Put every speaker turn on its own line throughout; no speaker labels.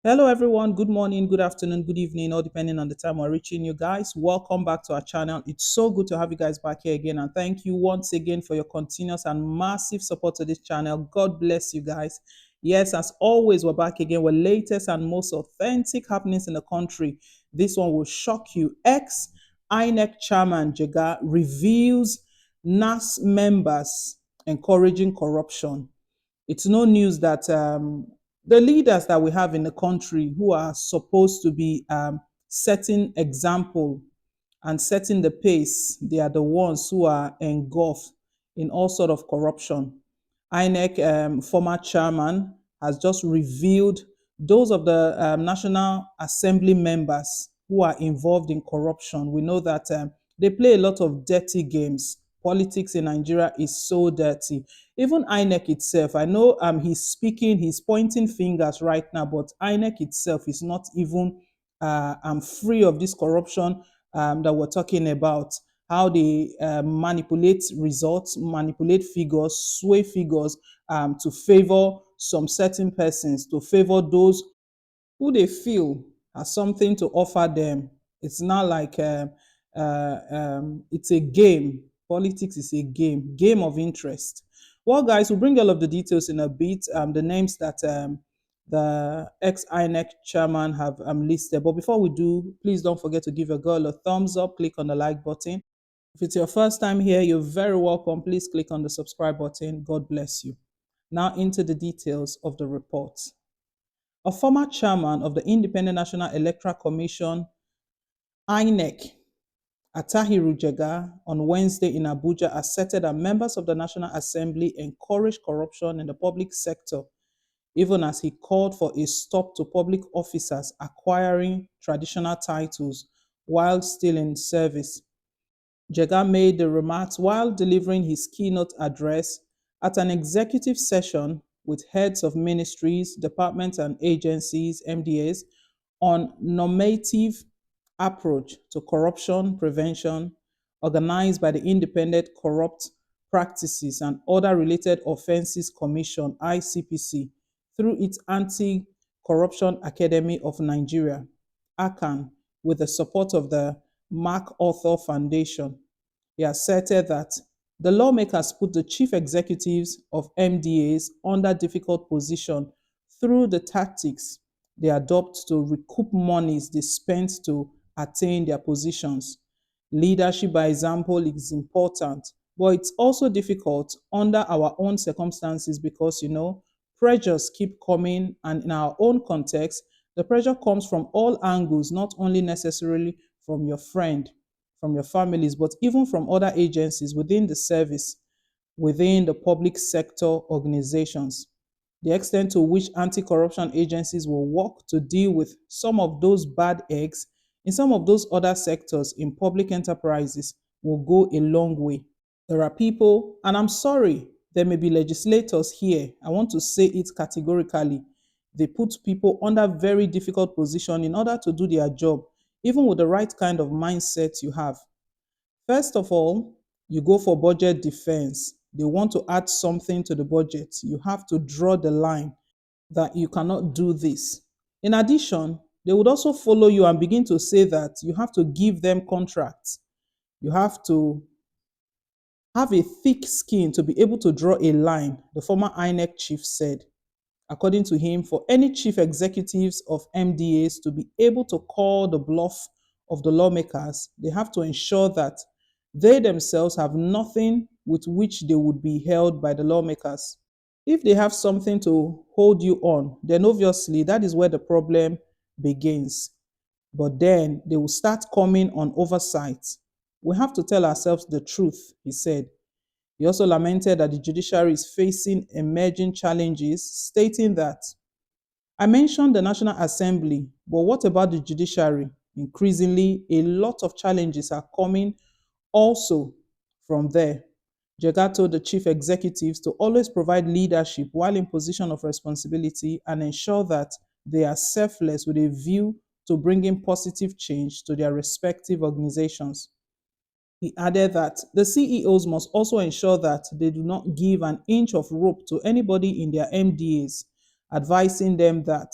Hello, everyone. Good morning, good afternoon, good evening, all depending on the time we're reaching you guys. Welcome back to our channel. It's so good to have you guys back here again. And thank you once again for your continuous and massive support to this channel. God bless you guys. Yes, as always, we're back again with latest and most authentic happenings in the country. This one will shock you. Ex Inec chairman Jega reveals NAS members encouraging corruption. It's no news that the leaders that we have in the country who are supposed to be setting example and setting the pace, they are the ones who are engulfed in all sort of corruption. INEC former chairman has just revealed those of the National Assembly members who are involved in corruption. We know that they play a lot of dirty games. Politics in Nigeria is so dirty. Even INEC itself, I know he's speaking, he's pointing fingers right now, but INEC itself is not even free of this corruption that we're talking about. How they manipulate results, manipulate figures, sway figures to favor some certain persons, to favor those who they feel has something to offer them. It's not like it's a game. Politics is a game of interest. Well, guys, we'll bring all of the details in a bit. The names that the ex-INEC chairman have listed. But before we do, please don't forget to give your girl a thumbs up. Click on the like button. If it's your first time here, you're very welcome. Please click on the subscribe button. God bless you. Now into the details of the report. A former chairman of the Independent National Electoral Commission, INEC, Atahiru Jega, on Wednesday in Abuja asserted that members of the National Assembly encourage corruption in the public sector, even as he called for a stop to public officers acquiring traditional titles while still in service. Jega made the remarks while delivering his keynote address at an executive session with heads of ministries, departments, and agencies, MDAs, on normative approach to corruption prevention organized by the Independent Corrupt Practices and Other Related Offenses Commission, ICPC, through its Anti-Corruption Academy of Nigeria, ACAN, with the support of the MacArthur Foundation. He asserted that the lawmakers put the chief executives of MDAs under difficult position through the tactics they adopt to recoup monies they spent to attain their positions. Leadership by example is important, but it's also difficult under our own circumstances because, pressures keep coming, and in our own context, the pressure comes from all angles, not only necessarily from your friend, from your families, but even from other agencies within the service, within the public sector organizations. The extent to which anti corruption agencies will work to deal with some of those bad eggs in some of those other sectors in public enterprises will go a long way. There are people, and I'm sorry, there may be legislators here. I want to say it categorically. They put people under very difficult position in order to do their job, even with the right kind of mindset you have. First of all, you go for budget defense. They want to add something to the budget. You have to draw the line that you cannot do this. In addition, they would also follow you and begin to say that you have to give them contracts. You have to have a thick skin to be able to draw a line, the former INEC chief said. According to him, for any chief executives of MDAs to be able to call the bluff of the lawmakers, they have to ensure that they themselves have nothing with which they would be held by the lawmakers. If they have something to hold you on, then obviously that is where the problem begins. But then they will start coming on oversight. We have to tell ourselves the truth, he said. He also lamented that the judiciary is facing emerging challenges, stating that, I mentioned the National Assembly, but what about the judiciary? Increasingly, a lot of challenges are coming also from there. Jega told the chief executives to always provide leadership while in position of responsibility and ensure that they are selfless with a view to bringing positive change to their respective organizations. He added that the CEOs must also ensure that they do not give an inch of rope to anybody in their MDAs, advising them that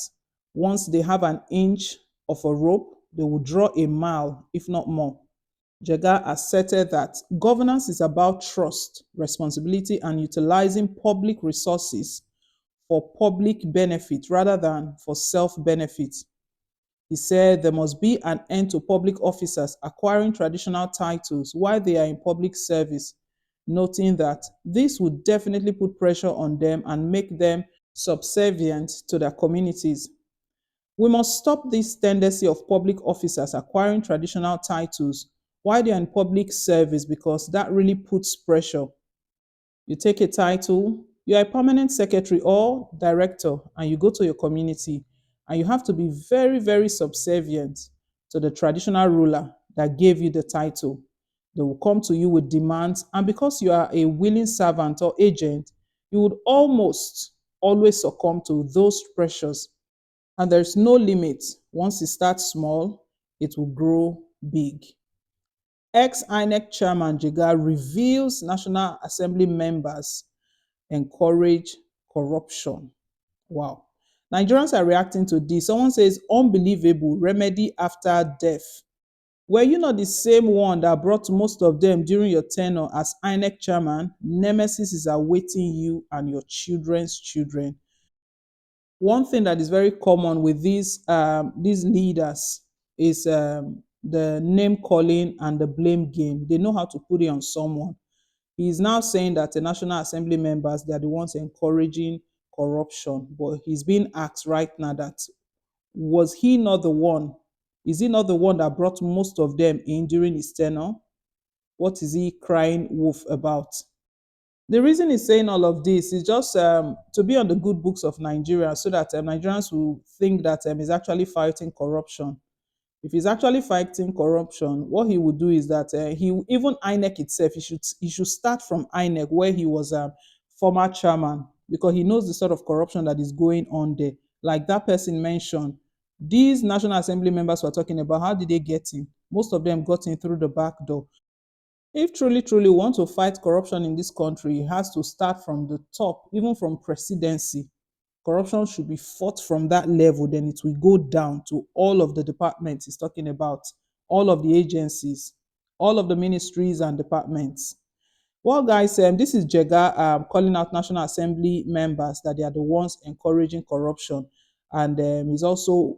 Once they have an inch of a rope, they will draw a mile, if not more. Jega asserted that governance is about trust, responsibility, and utilizing public resources for public benefit rather than for self benefit. He said there must be an end to public officers acquiring traditional titles while they are in public service, noting that this would definitely put pressure on them and make them subservient to their communities. We must stop this tendency of public officers acquiring traditional titles while they are in public service because that really puts pressure. You take a title, you are a permanent secretary or director, and you go to your community, and you have to be very, very subservient to the traditional ruler that gave you the title. They will come to you with demands, and because you are a willing servant or agent, you would almost always succumb to those pressures. And there's no limit. Once it starts small, it will grow big. Ex-INEC chairman Jega reveals National Assembly members encourage corruption. Wow. Nigerians are reacting to this. Someone says, unbelievable remedy after death. Were you not the same one that brought most of them during your tenure as INEC chairman? Nemesis is awaiting you and your children's children. One thing that is very common with these leaders is the name calling and the blame game. They know how to put it on someone. He is now saying that the National Assembly members, they are the ones encouraging corruption. But he's being asked right now that was he not the one? Is he not the one that brought most of them in during his tenure? What is he crying wolf about? The reason he's saying all of this is just to be on the good books of Nigeria so that Nigerians will think that he's actually fighting corruption. If he's actually fighting corruption, what he would do is that he even INEC itself, he should start from INEC where he was a former chairman because he knows the sort of corruption that is going on there. Like that person mentioned, these National Assembly members we're talking about, how did they get in? Most of them got in through the back door. If truly, truly we want to fight corruption in this country, it has to start from the top, even from presidency. Corruption should be fought from that level, then it will go down to all of the departments he's talking about, all of the agencies, all of the ministries and departments. Well, guys, this is Jega calling out National Assembly members that they are the ones encouraging corruption. And he's also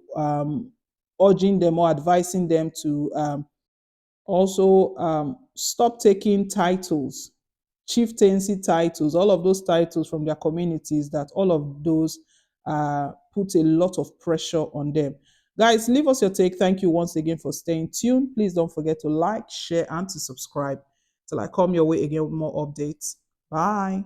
urging them or advising them to also stop taking titles, chieftaincy titles, all of those titles from their communities, that all of those put a lot of pressure on them. Guys, leave us your take. Thank you once again for staying tuned. Please don't forget to like, share, and to subscribe till I come your way again with more updates. Bye.